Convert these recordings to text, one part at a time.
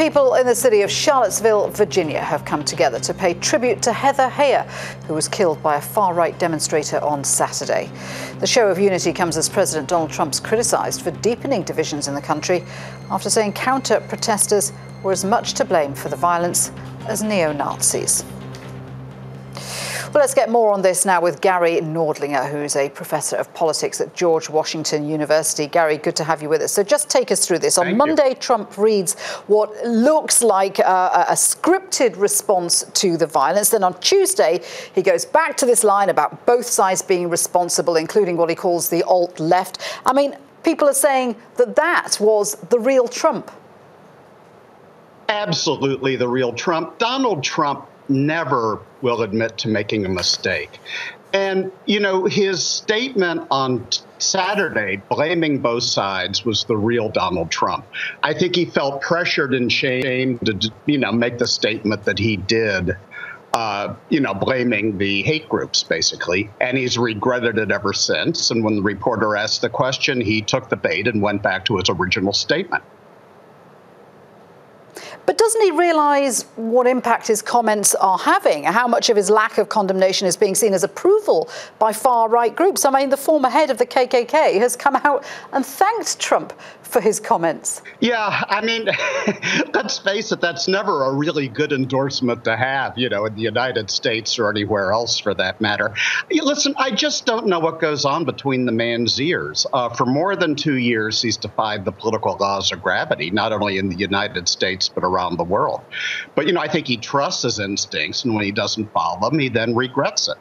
People in the city of Charlottesville, Virginia have come together to pay tribute to Heather Heyer, who was killed by a far-right demonstrator on Saturday. The show of unity comes as President Donald Trump's criticised for deepening divisions in the country after saying counter-protesters were as much to blame for the violence as neo-Nazis. Well, let's get more on this now with Gary Nordlinger, who's a professor of politics at George Washington University. Gary, good to have you with us. So just take us through this. On Monday, Trump reads what looks like a scripted response to the violence. Then on Tuesday, he goes back to this line about both sides being responsible, including what he calls the alt-left. I mean, people are saying that that was the real Trump. Absolutely the real Trump. Donald Trump never will admit to making a mistake. And, you know, his statement on Saturday, blaming both sides, was the real Donald Trump. I think he felt pressured and shamed to, make the statement that he did, blaming the hate groups, basically. And he's regretted it ever since. And when the reporter asked the question, he took the bait and went back to his original statement. But doesn't he realise what impact his comments are having? How much of his lack of condemnation is being seen as approval by far-right groups? I mean, the former head of the KKK has come out and thanked Trump for his comments. Yeah, I mean, let's face it, that's never a really good endorsement to have, in the United States or anywhere else for that matter. Listen, I just don't know what goes on between the man's ears. For more than 2 years, he's defied the political laws of gravity, not only in the United States, but around the world. But, I think he trusts his instincts, and when he doesn't follow them, he then regrets it.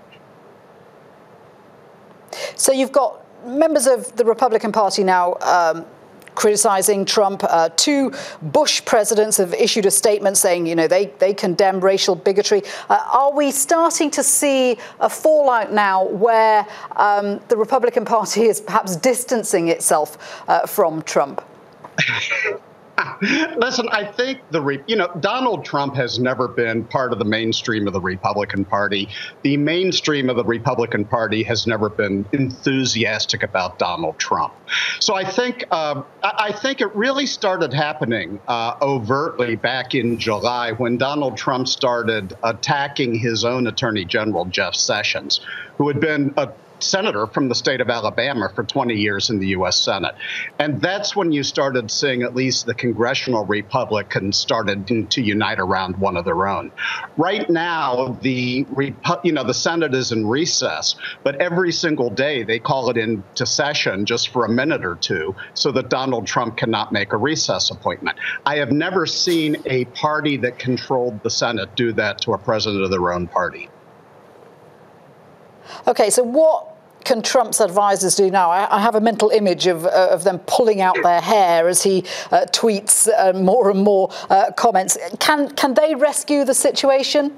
So you've got members of the Republican Party now criticising Trump. Two Bush presidents have issued a statement saying, they condemn racial bigotry. Are we starting to see a fallout now where the Republican Party is perhaps distancing itself from Trump? Listen, I think Donald Trump has never been part of the mainstream of the Republican Party. The mainstream of the Republican Party has never been enthusiastic about Donald Trump. So I think it really started happening overtly back in July when Donald Trump started attacking his own Attorney General, Jeff Sessions, who had been a senator from the state of Alabama for 20 years in the U.S. Senate. And that's when you started seeing at least the congressional Republicans started to unite around one of their own. Right now, the Senate is in recess, but every single day they call it into session just for a minute or two so that Donald Trump cannot make a recess appointment. I have never seen a party that controlled the Senate do that to a president of their own party. OK, so what can Trump's advisors do now? I have a mental image of them pulling out their hair as he tweets more and more comments. Can they rescue the situation?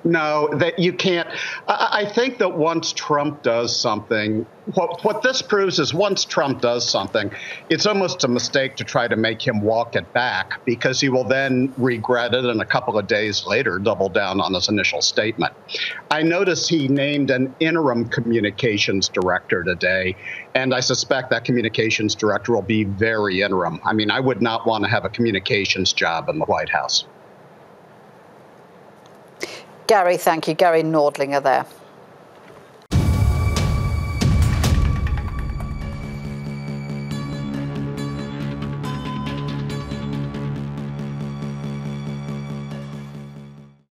No, that you can't. I think that once Trump does something, what this proves is once Trump does something, it's almost a mistake to try to make him walk it back because he will then regret it and a couple of days later double down on his initial statement. I noticed he named an interim communications director today, and I suspect that communications director will be very interim. I mean, I would not want to have a communications job in the White House. Gary, thank you. Gary Nordlinger there.